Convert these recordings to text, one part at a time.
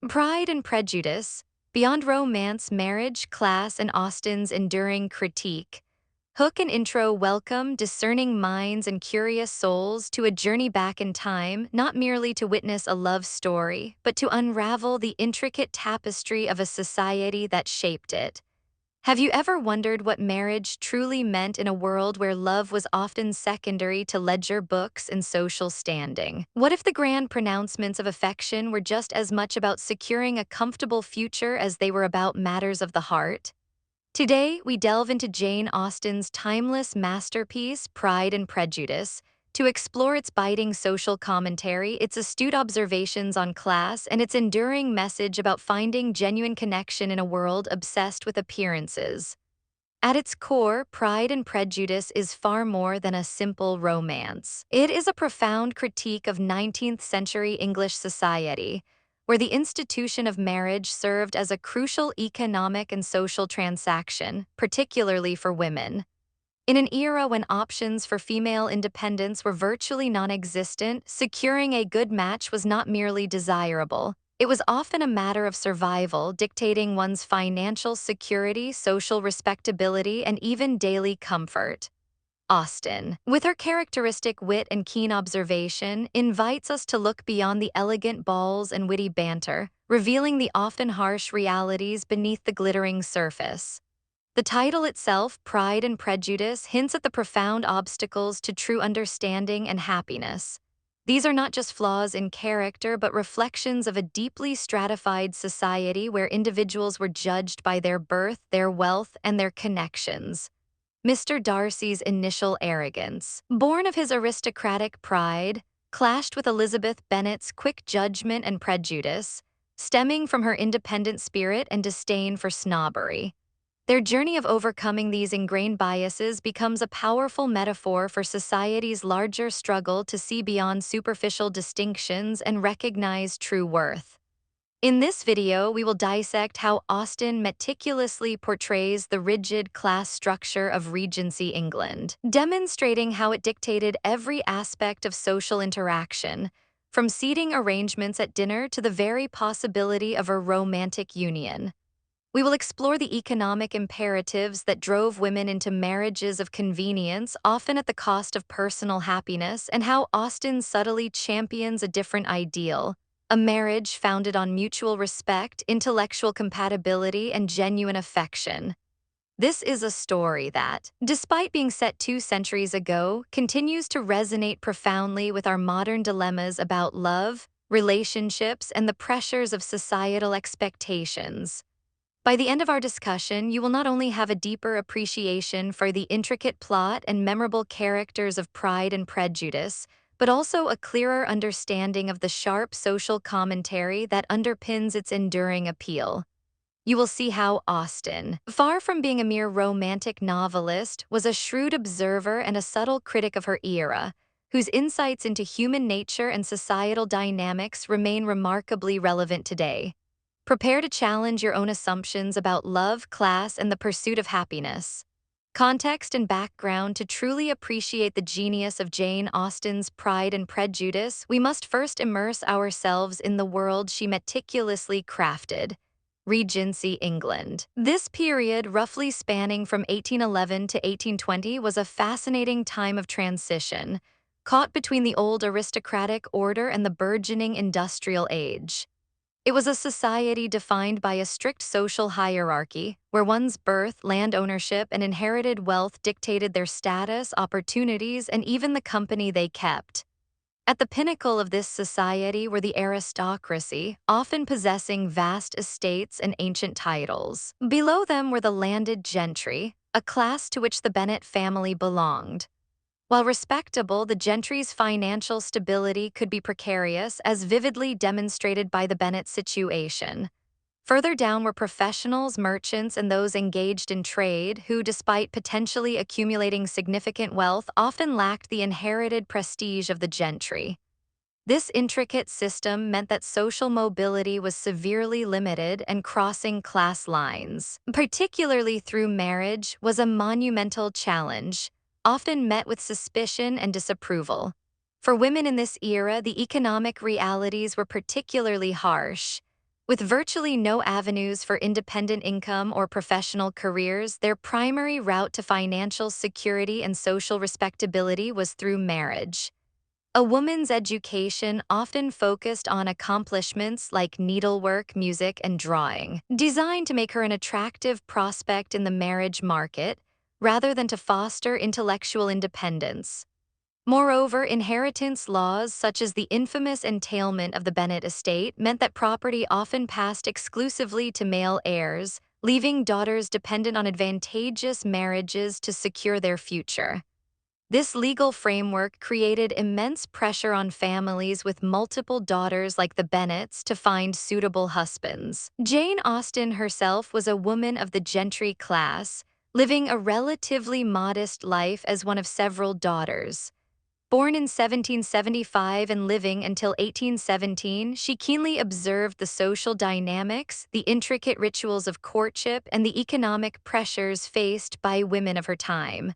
Pride and Prejudice, Beyond Romance, Marriage, Class, and Austen's Enduring Critique. Hook and intro welcome discerning minds and curious souls to a journey back in time, not merely to witness a love story, but to unravel the intricate tapestry of a society that shaped it. Have you ever wondered what marriage truly meant in a world where love was often secondary to ledger books and social standing? What if the grand pronouncements of affection were just as much about securing a comfortable future as they were about matters of the heart? Today, we delve into Jane Austen's timeless masterpiece, Pride and Prejudice, to explore its biting social commentary, its astute observations on class, and its enduring message about finding genuine connection in a world obsessed with appearances. At its core, Pride and Prejudice is far more than a simple romance. It is a profound critique of 19th century English society, where the institution of marriage served as a crucial economic and social transaction, particularly for women. In an era when options for female independence were virtually non-existent, securing a good match was not merely desirable. It was often a matter of survival, dictating one's financial security, social respectability, and even daily comfort. Austen, with her characteristic wit and keen observation, invites us to look beyond the elegant balls and witty banter, revealing the often harsh realities beneath the glittering surface. The title itself, Pride and Prejudice, hints at the profound obstacles to true understanding and happiness. These are not just flaws in character, but reflections of a deeply stratified society where individuals were judged by their birth, their wealth, and their connections. Mr. Darcy's initial arrogance, born of his aristocratic pride, clashed with Elizabeth Bennet's quick judgment and prejudice, stemming from her independent spirit and disdain for snobbery. Their journey of overcoming these ingrained biases becomes a powerful metaphor for society's larger struggle to see beyond superficial distinctions and recognize true worth. In this video, we will dissect how Austen meticulously portrays the rigid class structure of Regency England, demonstrating how it dictated every aspect of social interaction, from seating arrangements at dinner to the very possibility of a romantic union. We will explore the economic imperatives that drove women into marriages of convenience, often at the cost of personal happiness, and how Austen subtly champions a different ideal, a marriage founded on mutual respect, intellectual compatibility, and genuine affection. This is a story that, despite being set 2 centuries ago, continues to resonate profoundly with our modern dilemmas about love, relationships, and the pressures of societal expectations. By the end of our discussion, you will not only have a deeper appreciation for the intricate plot and memorable characters of Pride and Prejudice, but also a clearer understanding of the sharp social commentary that underpins its enduring appeal. You will see how Austen, far from being a mere romantic novelist, was a shrewd observer and a subtle critic of her era, whose insights into human nature and societal dynamics remain remarkably relevant today. Prepare to challenge your own assumptions about love, class, and the pursuit of happiness. Context and background. To truly appreciate the genius of Jane Austen's Pride and Prejudice, we must first immerse ourselves in the world she meticulously crafted. Regency England. This period, roughly spanning from 1811 to 1820, was a fascinating time of transition, caught between the old aristocratic order and the burgeoning industrial age. It was a society defined by a strict social hierarchy, where one's birth, land ownership, and inherited wealth dictated their status, opportunities, and even the company they kept. At the pinnacle of this society were the aristocracy, often possessing vast estates and ancient titles. Below them were the landed gentry, a class to which the Bennet family belonged. While respectable, the gentry's financial stability could be precarious, as vividly demonstrated by the Bennet situation. Further down were professionals, merchants, and those engaged in trade who, despite potentially accumulating significant wealth, often lacked the inherited prestige of the gentry. This intricate system meant that social mobility was severely limited, and crossing class lines, particularly through marriage, was a monumental challenge, often met with suspicion and disapproval. For women in this era, the economic realities were particularly harsh, With virtually no avenues for independent income or professional careers, their primary route to financial security and social respectability was through marriage. A woman's education often focused on accomplishments like needlework, music, and drawing, designed to make her an attractive prospect in the marriage market, rather than to foster intellectual independence. Moreover, inheritance laws such as the infamous entailment of the Bennet estate meant that property often passed exclusively to male heirs, leaving daughters dependent on advantageous marriages to secure their future. This legal framework created immense pressure on families with multiple daughters like the Bennets to find suitable husbands. Jane Austen herself was a woman of the gentry class, living a relatively modest life as one of several daughters. Born in 1775 and living until 1817, she keenly observed the social dynamics, the intricate rituals of courtship, and the economic pressures faced by women of her time.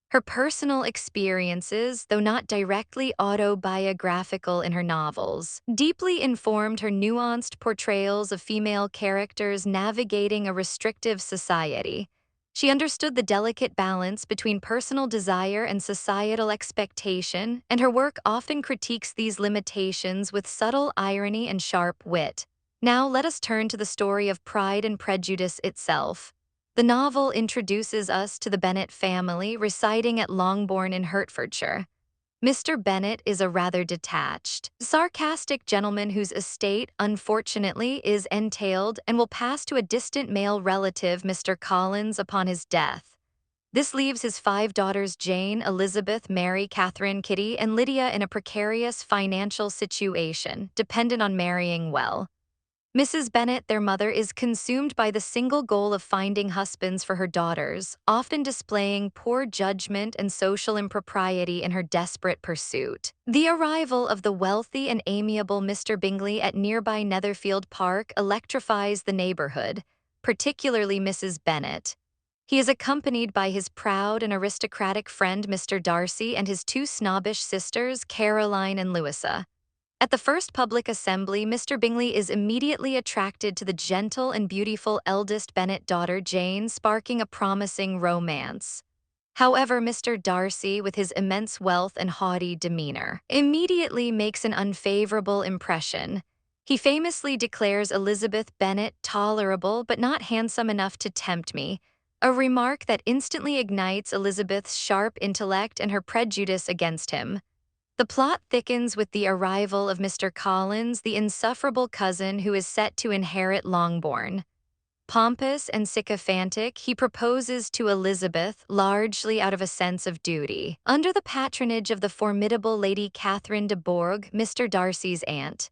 Her personal experiences, though not directly autobiographical in her novels, deeply informed her nuanced portrayals of female characters navigating a restrictive society. She understood the delicate balance between personal desire and societal expectation, and her work often critiques these limitations with subtle irony and sharp wit. Now let us turn to the story of Pride and Prejudice itself. The novel introduces us to the Bennet family residing at Longbourn in Hertfordshire. Mr. Bennet is a rather detached, sarcastic gentleman whose estate, unfortunately, is entailed and will pass to a distant male relative, Mr. Collins, upon his death. This leaves his 5 daughters Jane, Elizabeth, Mary, Catherine, Kitty, and Lydia in a precarious financial situation, dependent on marrying well. Mrs. Bennet, their mother, is consumed by the single goal of finding husbands for her daughters, often displaying poor judgment and social impropriety in her desperate pursuit. The arrival of the wealthy and amiable Mr. Bingley at nearby Netherfield Park electrifies the neighborhood, particularly Mrs. Bennet. He is accompanied by his proud and aristocratic friend Mr. Darcy and his 2 snobbish sisters, Caroline and Louisa. At the first public assembly, Mr. Bingley is immediately attracted to the gentle and beautiful eldest Bennet daughter Jane, sparking a promising romance. However, Mr. Darcy, with his immense wealth and haughty demeanor, immediately makes an unfavorable impression. He famously declares Elizabeth Bennet tolerable but not handsome enough to tempt me, a remark that instantly ignites Elizabeth's sharp intellect and her prejudice against him. The plot thickens with the arrival of Mr. Collins, the insufferable cousin who is set to inherit Longbourn. Pompous and sycophantic, he proposes to Elizabeth largely out of a sense of duty, under the patronage of the formidable Lady Catherine de Bourgh, Mr. Darcy's aunt.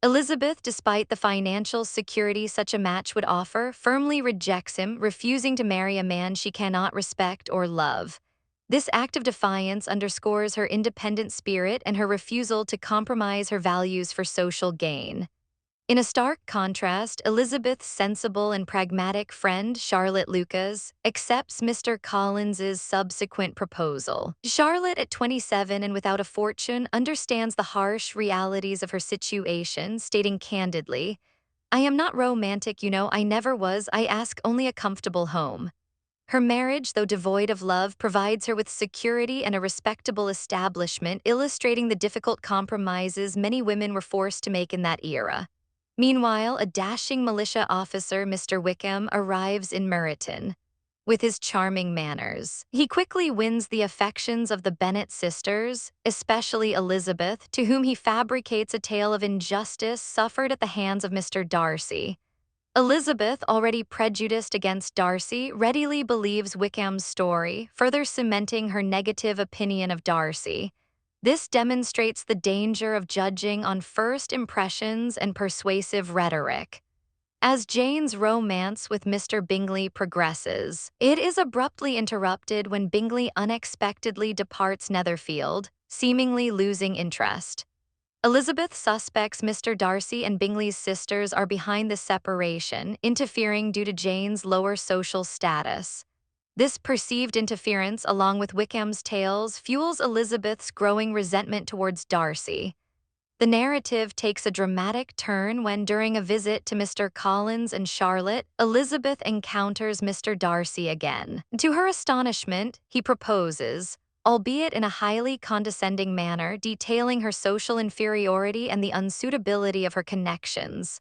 Elizabeth, despite the financial security such a match would offer, firmly rejects him, refusing to marry a man she cannot respect or love. This act of defiance underscores her independent spirit and her refusal to compromise her values for social gain. In a stark contrast, Elizabeth's sensible and pragmatic friend, Charlotte Lucas, accepts Mr. Collins's subsequent proposal. Charlotte, at 27 and without a fortune, understands the harsh realities of her situation, stating candidly, "I am not romantic, you know, I never was, I ask only a comfortable home." Her marriage, though devoid of love, provides her with security and a respectable establishment, illustrating the difficult compromises many women were forced to make in that era. Meanwhile, a dashing militia officer, Mr. Wickham, arrives in Meryton. With his charming manners, he quickly wins the affections of the Bennet sisters, especially Elizabeth, to whom he fabricates a tale of injustice suffered at the hands of Mr. Darcy. Elizabeth, already prejudiced against Darcy, readily believes Wickham's story, further cementing her negative opinion of Darcy. This demonstrates the danger of judging on first impressions and persuasive rhetoric. As Jane's romance with Mr. Bingley progresses, it is abruptly interrupted when Bingley unexpectedly departs Netherfield, seemingly losing interest. Elizabeth suspects Mr. Darcy and Bingley's sisters are behind the separation, interfering due to Jane's lower social status. This perceived interference, along with Wickham's tales, fuels Elizabeth's growing resentment towards Darcy. The narrative takes a dramatic turn when, during a visit to Mr. Collins and Charlotte, Elizabeth encounters Mr. Darcy again. To her astonishment, he proposes, albeit in a highly condescending manner, detailing her social inferiority and the unsuitability of her connections.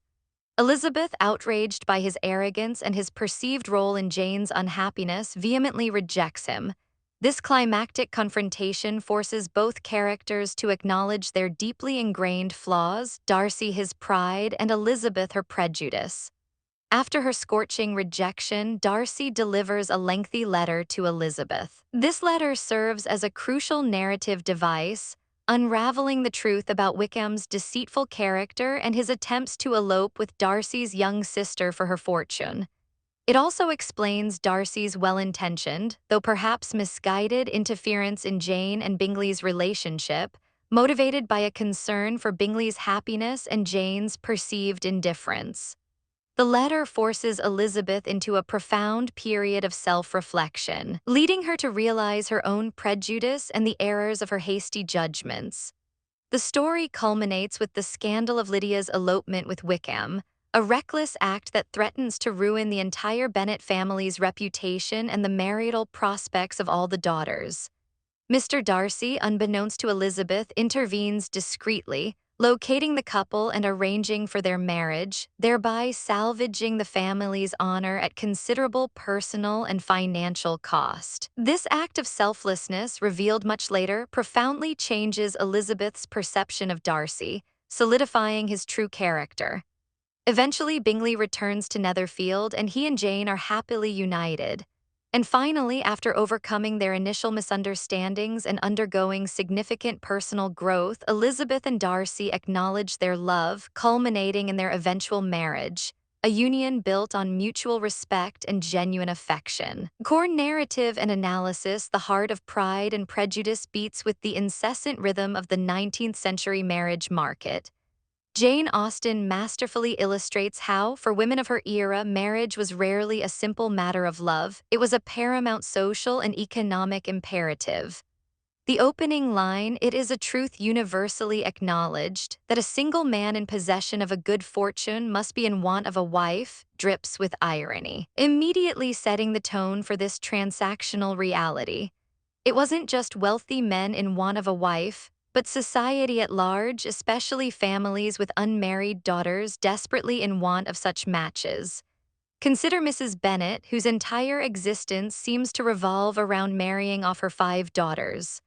Elizabeth, outraged by his arrogance and his perceived role in Jane's unhappiness, vehemently rejects him. This climactic confrontation forces both characters to acknowledge their deeply ingrained flaws, Darcy his pride and Elizabeth her prejudice. After her scorching rejection, Darcy delivers a lengthy letter to Elizabeth. This letter serves as a crucial narrative device, unraveling the truth about Wickham's deceitful character and his attempts to elope with Darcy's young sister for her fortune. It also explains Darcy's well-intentioned, though perhaps misguided, interference in Jane and Bingley's relationship, motivated by a concern for Bingley's happiness and Jane's perceived indifference. The letter forces Elizabeth into a profound period of self-reflection, leading her to realize her own prejudice and the errors of her hasty judgments. The story culminates with the scandal of Lydia's elopement with Wickham, a reckless act that threatens to ruin the entire Bennet family's reputation and the marital prospects of all the daughters. Mr. Darcy, unbeknownst to Elizabeth, intervenes discreetly, locating the couple and arranging for their marriage, thereby salvaging the family's honor at considerable personal and financial cost. This act of selflessness, revealed much later, profoundly changes Elizabeth's perception of Darcy, solidifying his true character. Eventually, Bingley returns to Netherfield and he and Jane are happily united. And finally, after overcoming their initial misunderstandings and undergoing significant personal growth, Elizabeth and Darcy acknowledge their love, culminating in their eventual marriage, a union built on mutual respect and genuine affection. Core narrative and analysis, the heart of Pride and Prejudice beats with the incessant rhythm of the 19th century marriage market. Jane Austen masterfully illustrates how, for women of her era, marriage was rarely a simple matter of love. It was a paramount social and economic imperative. The opening line, "It is a truth universally acknowledged that a single man in possession of a good fortune must be in want of a wife," drips with irony, immediately setting the tone for this transactional reality. It wasn't just wealthy men in want of a wife, but society at large, especially families with unmarried daughters desperately in want of such matches. Consider Mrs. Bennet, whose entire existence seems to revolve around marrying off her 5 daughters.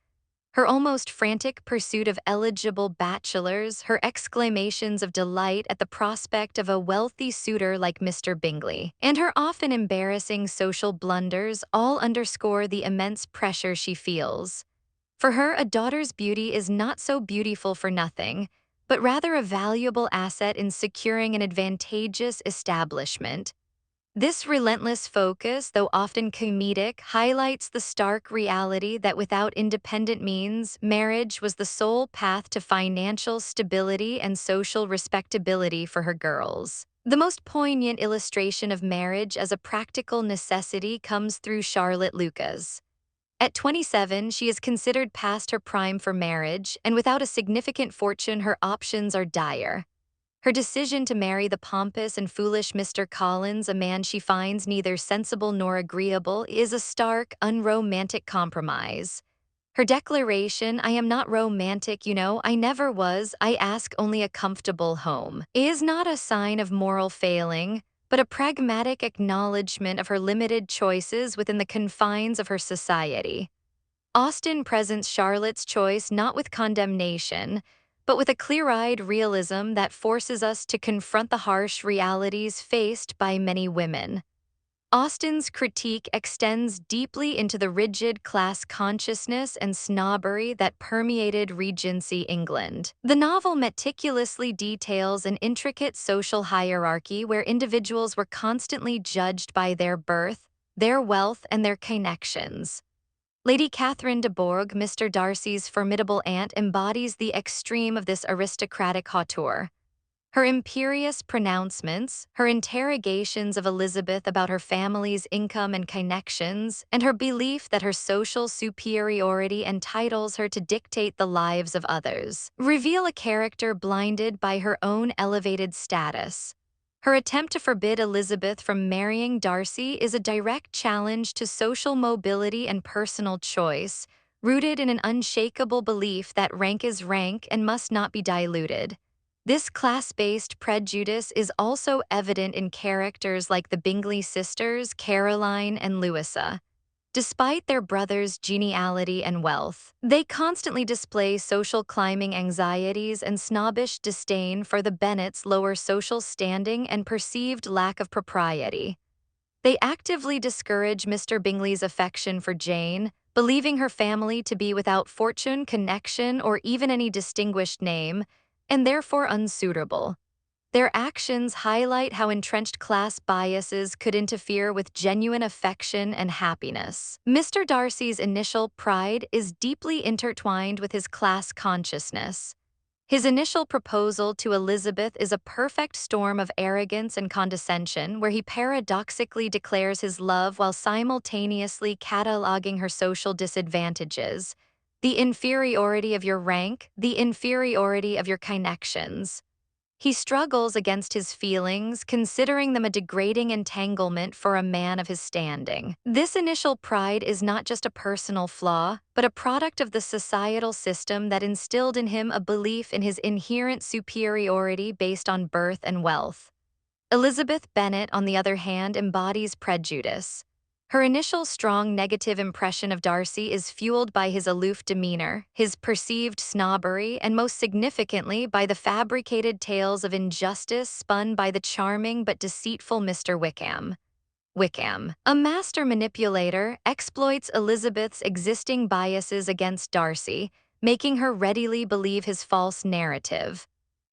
Her almost frantic pursuit of eligible bachelors, her exclamations of delight at the prospect of a wealthy suitor like Mr. Bingley, and her often embarrassing social blunders all underscore the immense pressure she feels. For her, a daughter's beauty is not so beautiful for nothing, but rather a valuable asset in securing an advantageous establishment. This relentless focus, though often comedic, highlights the stark reality that without independent means, marriage was the sole path to financial stability and social respectability for her girls. The most poignant illustration of marriage as a practical necessity comes through Charlotte Lucas. At 27, she is considered past her prime for marriage, and without a significant fortune, her options are dire. Her decision to marry the pompous and foolish Mr. Collins, a man she finds neither sensible nor agreeable, is a stark, unromantic compromise. Her declaration, "I am not romantic, you know, I never was, I ask only a comfortable home," is not a sign of moral failing, but a pragmatic acknowledgement of her limited choices within the confines of her society. Austen presents Charlotte's choice not with condemnation, but with a clear-eyed realism that forces us to confront the harsh realities faced by many women. Austen's critique extends deeply into the rigid class consciousness and snobbery that permeated Regency England. The novel meticulously details an intricate social hierarchy where individuals were constantly judged by their birth, their wealth, and their connections. Lady Catherine de Bourgh, Mr. Darcy's formidable aunt, embodies the extreme of this aristocratic hauteur. Her imperious pronouncements, her interrogations of Elizabeth about her family's income and connections, and her belief that her social superiority entitles her to dictate the lives of others, reveal a character blinded by her own elevated status. Her attempt to forbid Elizabeth from marrying Darcy is a direct challenge to social mobility and personal choice, rooted in an unshakable belief that rank is rank and must not be diluted. This class-based prejudice is also evident in characters like the Bingley sisters, Caroline and Louisa. Despite their brothers' geniality and wealth, they constantly display social climbing anxieties and snobbish disdain for the Bennets' lower social standing and perceived lack of propriety. They actively discourage Mr. Bingley's affection for Jane, believing her family to be without fortune, connection, or even any distinguished name, and therefore unsuitable. Their actions highlight how entrenched class biases could interfere with genuine affection and happiness. Mr. Darcy's initial pride is deeply intertwined with his class consciousness. His initial proposal to Elizabeth is a perfect storm of arrogance and condescension, where he paradoxically declares his love while simultaneously cataloging her social disadvantages. The inferiority of your rank, the inferiority of your connections. He struggles against his feelings, considering them a degrading entanglement for a man of his standing. This initial pride is not just a personal flaw, but a product of the societal system that instilled in him a belief in his inherent superiority based on birth and wealth. Elizabeth Bennet, on the other hand, embodies prejudice. Her initial strong negative impression of Darcy is fueled by his aloof demeanor, his perceived snobbery, and most significantly by the fabricated tales of injustice spun by the charming but deceitful Mr. Wickham. Wickham, a master manipulator, exploits Elizabeth's existing biases against Darcy, making her readily believe his false narrative.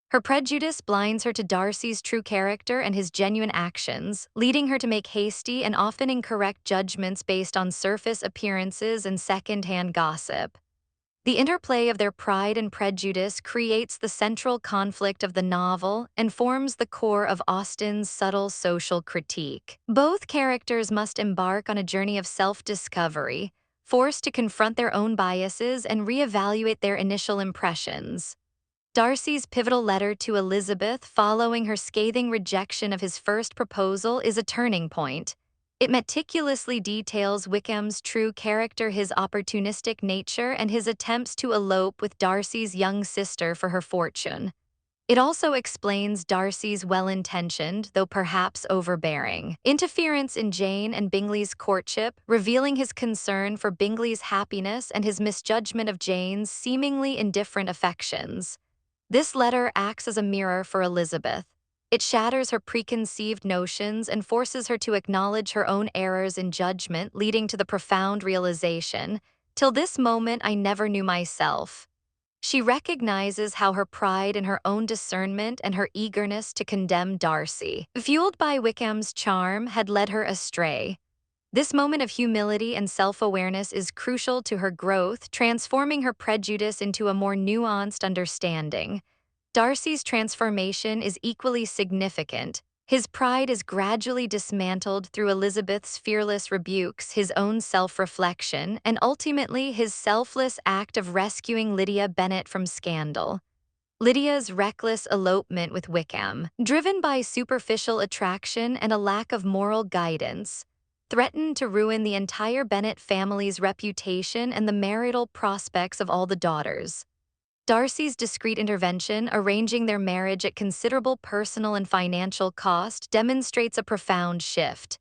Her prejudice blinds her to Darcy's true character and his genuine actions, leading her to make hasty and often incorrect judgments based on surface appearances and second-hand gossip. The interplay of their pride and prejudice creates the central conflict of the novel and forms the core of Austen's subtle social critique. Both characters must embark on a journey of self-discovery, forced to confront their own biases and reevaluate their initial impressions. Darcy's pivotal letter to Elizabeth following her scathing rejection of his first proposal is a turning point. It meticulously details Wickham's true character, his opportunistic nature, and his attempts to elope with Darcy's young sister for her fortune. It also explains Darcy's well-intentioned, though perhaps overbearing, interference in Jane and Bingley's courtship, revealing his concern for Bingley's happiness and his misjudgment of Jane's seemingly indifferent affections. This letter acts as a mirror for Elizabeth. It shatters her preconceived notions and forces her to acknowledge her own errors in judgment, leading to the profound realization, "Till this moment I never knew myself." She recognizes how her pride in her own discernment and her eagerness to condemn Darcy, fueled by Wickham's charm, had led her astray. This moment of humility and self-awareness is crucial to her growth, transforming her prejudice into a more nuanced understanding. Darcy's transformation is equally significant. His pride is gradually dismantled through Elizabeth's fearless rebukes, his own self-reflection, and ultimately his selfless act of rescuing Lydia Bennet from scandal. Lydia's reckless elopement with Wickham, driven by superficial attraction and a lack of moral guidance, threatened to ruin the entire Bennet family's reputation and the marital prospects of all the daughters. Darcy's discreet intervention, arranging their marriage at considerable personal and financial cost, demonstrates a profound shift.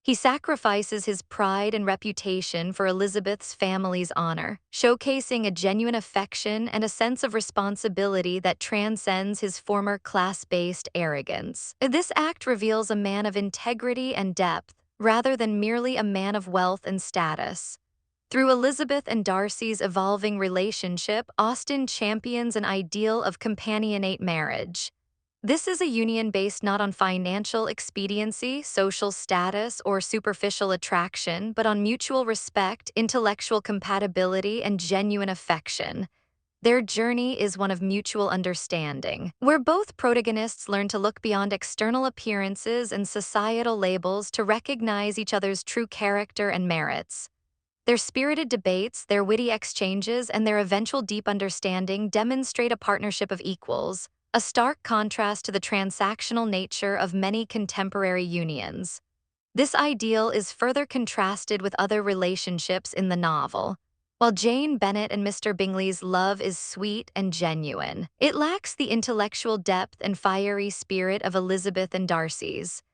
He sacrifices his pride and reputation for Elizabeth's family's honor, showcasing a genuine affection and a sense of responsibility that transcends his former class-based arrogance. This act reveals a man of integrity and depth, rather than merely a man of wealth and status. Through Elizabeth and Darcy's evolving relationship, Austen champions an ideal of companionate marriage. This is a union based not on financial expediency, social status, or superficial attraction, but on mutual respect, intellectual compatibility, and genuine affection. Their journey is one of mutual understanding, where both protagonists learn to look beyond external appearances and societal labels to recognize each other's true character and merits. Their spirited debates, their witty exchanges, and their eventual deep understanding demonstrate a partnership of equals, a stark contrast to the transactional nature of many contemporary unions. This ideal is further contrasted with other relationships in the novel. While Jane Bennet and Mr. Bingley's love is sweet and genuine, it lacks the intellectual depth and fiery spirit of Elizabeth and Darcy's.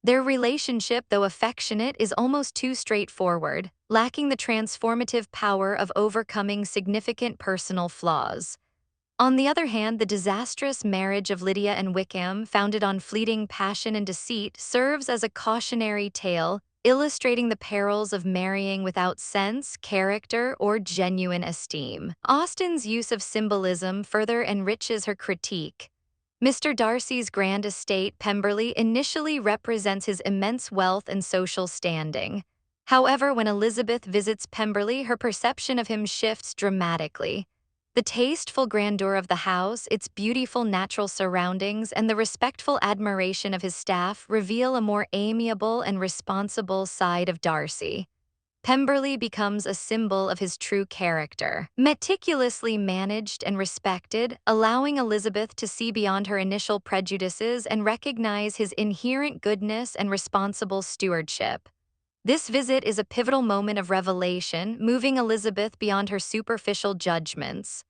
Their relationship, though affectionate, is almost too straightforward, lacking the transformative power of overcoming significant personal flaws. On the other hand, the disastrous marriage of Lydia and Wickham, founded on fleeting passion and deceit, serves as a cautionary tale, illustrating the perils of marrying without sense, character, or genuine esteem. Austen's use of symbolism further enriches her critique. Mr. Darcy's grand estate, Pemberley, initially represents his immense wealth and social standing. However, when Elizabeth visits Pemberley, her perception of him shifts dramatically. The tasteful grandeur of the house, its beautiful natural surroundings, and the respectful admiration of his staff reveal a more amiable and responsible side of Darcy. Pemberley becomes a symbol of his true character, meticulously managed and respected, allowing Elizabeth to see beyond her initial prejudices and recognize his inherent goodness and responsible stewardship. This visit is a pivotal moment of revelation, moving Elizabeth beyond her superficial judgments.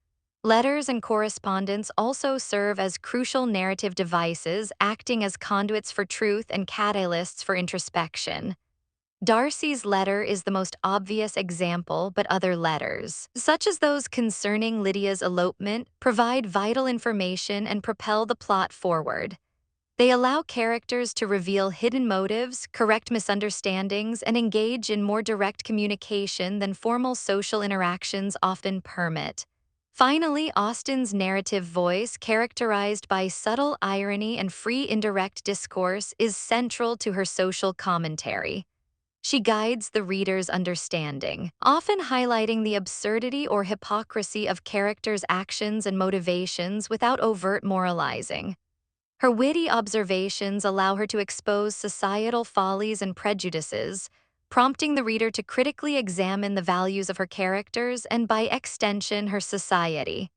Letters and correspondence also serve as crucial narrative devices, acting as conduits for truth and catalysts for introspection. Darcy's letter is the most obvious example, but other letters, such as those concerning Lydia's elopement, provide vital information and propel the plot forward. They allow characters to reveal hidden motives, correct misunderstandings, and engage in more direct communication than formal social interactions often permit. Finally, Austen's narrative voice, characterized by subtle irony and free indirect discourse, is central to her social commentary. She guides the reader's understanding, often highlighting the absurdity or hypocrisy of characters' actions and motivations without overt moralizing. Her witty observations allow her to expose societal follies and prejudices, prompting the reader to critically examine the values of her characters and, by extension, her society.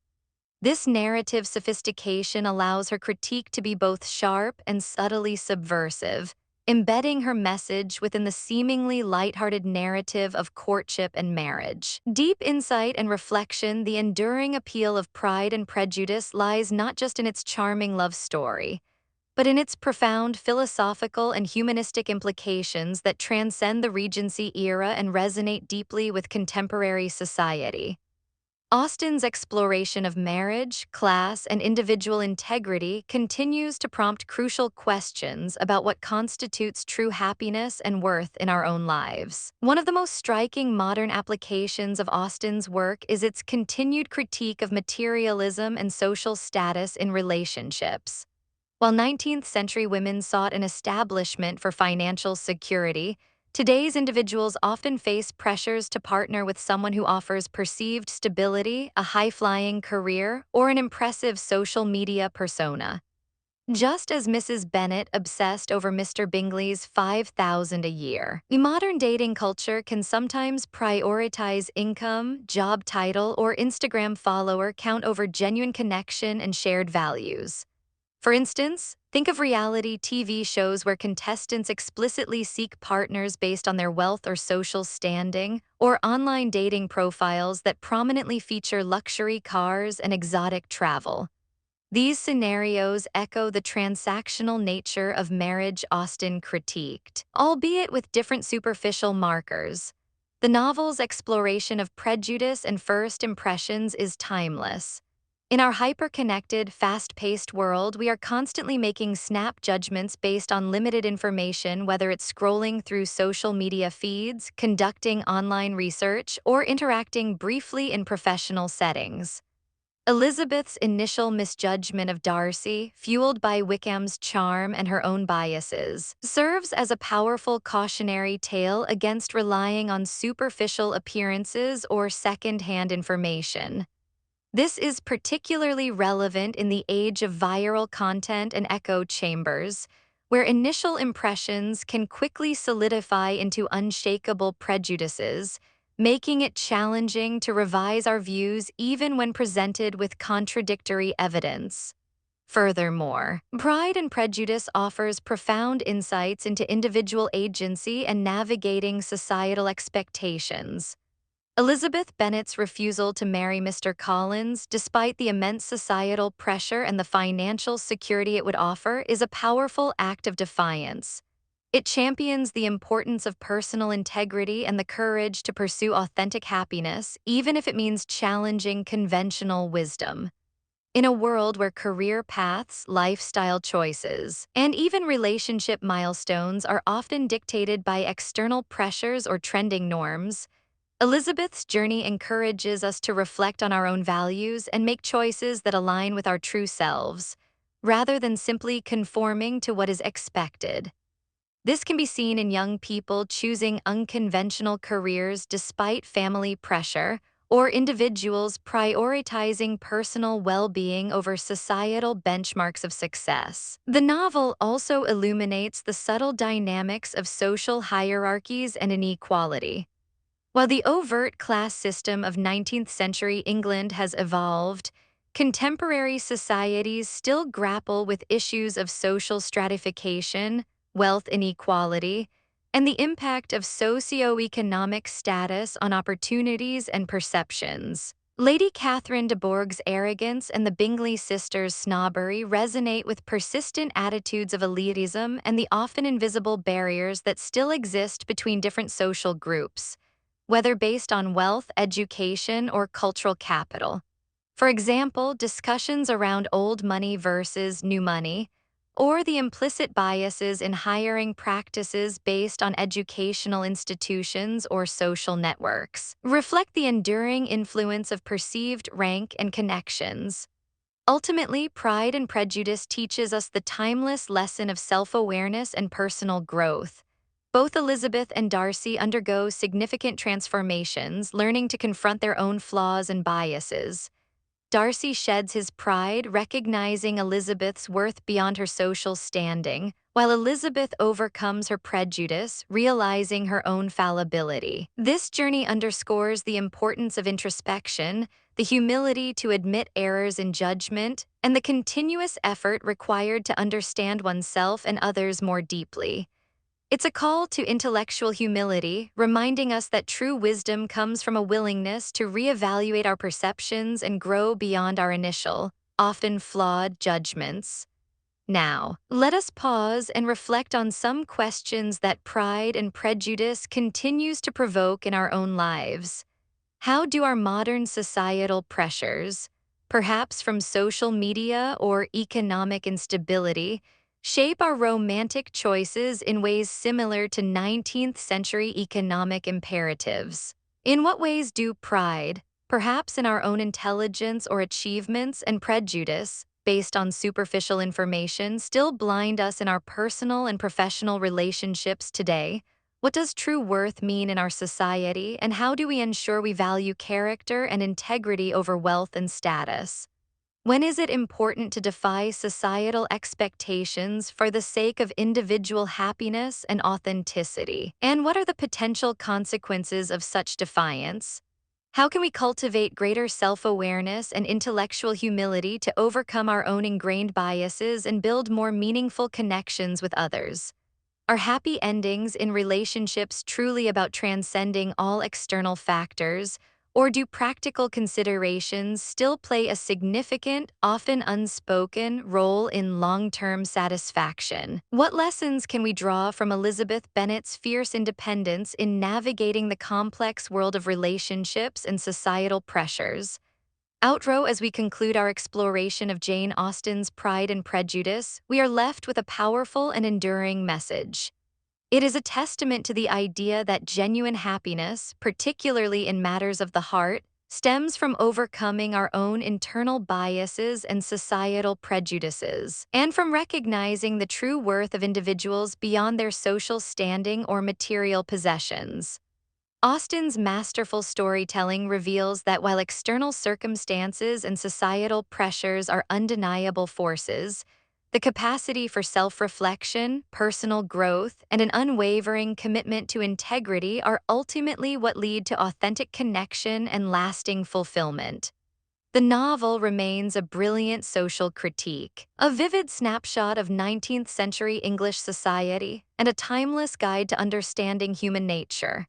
This narrative sophistication allows her critique to be both sharp and subtly subversive, embedding her message within the seemingly lighthearted narrative of courtship and marriage. Deep insight and reflection, the enduring appeal of Pride and Prejudice lies not just in its charming love story, but in its profound philosophical and humanistic implications that transcend the Regency era and resonate deeply with contemporary society. Austen's exploration of marriage, class, and individual integrity continues to prompt crucial questions about what constitutes true happiness and worth in our own lives. One of the most striking modern applications of Austen's work is its continued critique of materialism and social status in relationships. While 19th-century women sought an establishment for financial security, today's individuals often face pressures to partner with someone who offers perceived stability, a high-flying career, or an impressive social media persona. Just as Mrs. Bennet obsessed over Mr. Bingley's $5,000 a year, modern dating culture can sometimes prioritize income, job title, or Instagram follower count over genuine connection and shared values. For instance, think of reality TV shows where contestants explicitly seek partners based on their wealth or social standing, or online dating profiles that prominently feature luxury cars and exotic travel. These scenarios echo the transactional nature of marriage Austen critiqued, albeit with different superficial markers. The novel's exploration of prejudice and first impressions is timeless. In our hyper-connected, fast-paced world, we are constantly making snap judgments based on limited information, whether it's scrolling through social media feeds, conducting online research, or interacting briefly in professional settings. Elizabeth's initial misjudgment of Darcy, fueled by Wickham's charm and her own biases, serves as a powerful cautionary tale against relying on superficial appearances or second-hand information. This is particularly relevant in the age of viral content and echo chambers, where initial impressions can quickly solidify into unshakable prejudices, making it challenging to revise our views even when presented with contradictory evidence. Furthermore, Pride and Prejudice offers profound insights into individual agency and navigating societal expectations. Elizabeth Bennet's refusal to marry Mr. Collins, despite the immense societal pressure and the financial security it would offer, is a powerful act of defiance. It champions the importance of personal integrity and the courage to pursue authentic happiness, even if it means challenging conventional wisdom. In a world where career paths, lifestyle choices, and even relationship milestones are often dictated by external pressures or trending norms, Elizabeth's journey encourages us to reflect on our own values and make choices that align with our true selves, rather than simply conforming to what is expected. This can be seen in young people choosing unconventional careers despite family pressure, or individuals prioritizing personal well-being over societal benchmarks of success. The novel also illuminates the subtle dynamics of social hierarchies and inequality. While the overt class system of 19th century England has evolved, contemporary societies still grapple with issues of social stratification, wealth inequality, and the impact of socioeconomic status on opportunities and perceptions. Lady Catherine de Bourgh's arrogance and the Bingley sisters' snobbery resonate with persistent attitudes of elitism and the often invisible barriers that still exist between different social groups, whether based on wealth, education, or cultural capital. For example, discussions around old money versus new money, or the implicit biases in hiring practices based on educational institutions or social networks, reflect the enduring influence of perceived rank and connections. Ultimately, Pride and Prejudice teaches us the timeless lesson of self-awareness and personal growth. Both Elizabeth and Darcy undergo significant transformations, learning to confront their own flaws and biases. Darcy sheds his pride, recognizing Elizabeth's worth beyond her social standing, while Elizabeth overcomes her prejudice, realizing her own fallibility. This journey underscores the importance of introspection, the humility to admit errors in judgment, and the continuous effort required to understand oneself and others more deeply. It's a call to intellectual humility, reminding us that true wisdom comes from a willingness to reevaluate our perceptions and grow beyond our initial, often flawed, judgments. Now, let us pause and reflect on some questions that Pride and Prejudice continues to provoke in our own lives. How do our modern societal pressures, perhaps from social media or economic instability, shape our romantic choices in ways similar to 19th century economic imperatives? In what ways do pride, perhaps in our own intelligence or achievements, and prejudice, based on superficial information, still blind us in our personal and professional relationships today? What does true worth mean in our society, and how do we ensure we value character and integrity over wealth and status? When is it important to defy societal expectations for the sake of individual happiness and authenticity? And what are the potential consequences of such defiance? How can we cultivate greater self-awareness and intellectual humility to overcome our own ingrained biases and build more meaningful connections with others? Are happy endings in relationships truly about transcending all external factors, or do practical considerations still play a significant, often unspoken, role in long-term satisfaction? What lessons can we draw from Elizabeth Bennet's fierce independence in navigating the complex world of relationships and societal pressures? Outrow, as we conclude our exploration of Jane Austen's Pride and Prejudice, we are left with a powerful and enduring message. It is a testament to the idea that genuine happiness, particularly in matters of the heart, stems from overcoming our own internal biases and societal prejudices, and from recognizing the true worth of individuals beyond their social standing or material possessions. Austen's masterful storytelling reveals that while external circumstances and societal pressures are undeniable forces, the capacity for self-reflection, personal growth, and an unwavering commitment to integrity are ultimately what lead to authentic connection and lasting fulfillment. The novel remains a brilliant social critique, a vivid snapshot of 19th century English society, and a timeless guide to understanding human nature.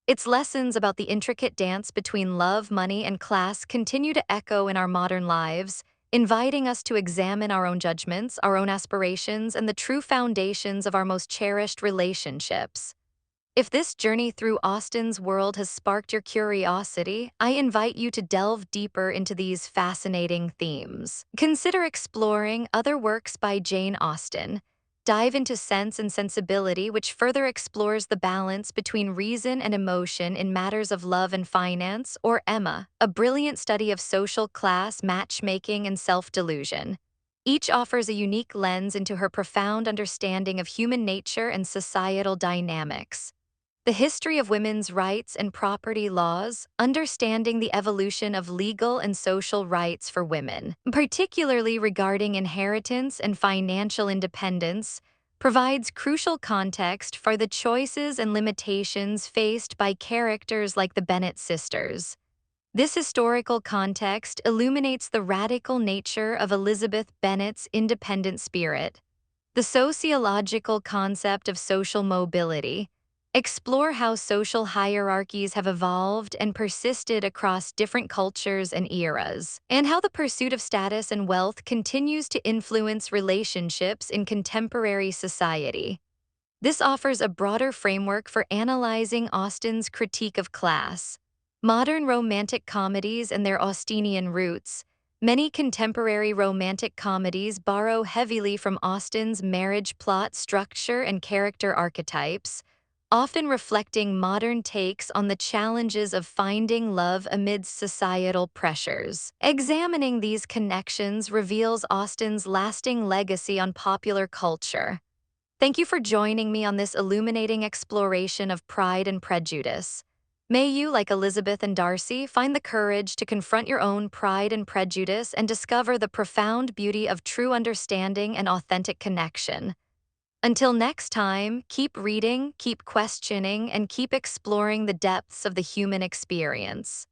Its lessons about the intricate dance between love, money, and class continue to echo in our modern lives, inviting us to examine our own judgments, our own aspirations, and the true foundations of our most cherished relationships. If this journey through Austen's world has sparked your curiosity, I invite you to delve deeper into these fascinating themes. Consider exploring other works by Jane Austen. Dive into Sense and Sensibility, which further explores the balance between reason and emotion in matters of love and finance, or Emma, a brilliant study of social class, matchmaking, and self-delusion. Each offers a unique lens into her profound understanding of human nature and societal dynamics. The history of women's rights and property laws, understanding the evolution of legal and social rights for women, particularly regarding inheritance and financial independence, provides crucial context for the choices and limitations faced by characters like the Bennet sisters. This historical context illuminates the radical nature of Elizabeth Bennet's independent spirit, the sociological concept of social mobility. Explore how social hierarchies have evolved and persisted across different cultures and eras, and how the pursuit of status and wealth continues to influence relationships in contemporary society. This offers a broader framework for analyzing Austen's critique of class. Modern romantic comedies and their Austenian roots. Many contemporary romantic comedies borrow heavily from Austen's marriage plot structure and character archetypes, often reflecting modern takes on the challenges of finding love amidst societal pressures. Examining these connections reveals Austen's lasting legacy on popular culture. Thank you for joining me on this illuminating exploration of Pride and Prejudice. May you, like Elizabeth and Darcy, find the courage to confront your own pride and prejudice and discover the profound beauty of true understanding and authentic connection. Until next time, keep reading, keep questioning, and keep exploring the depths of the human experience.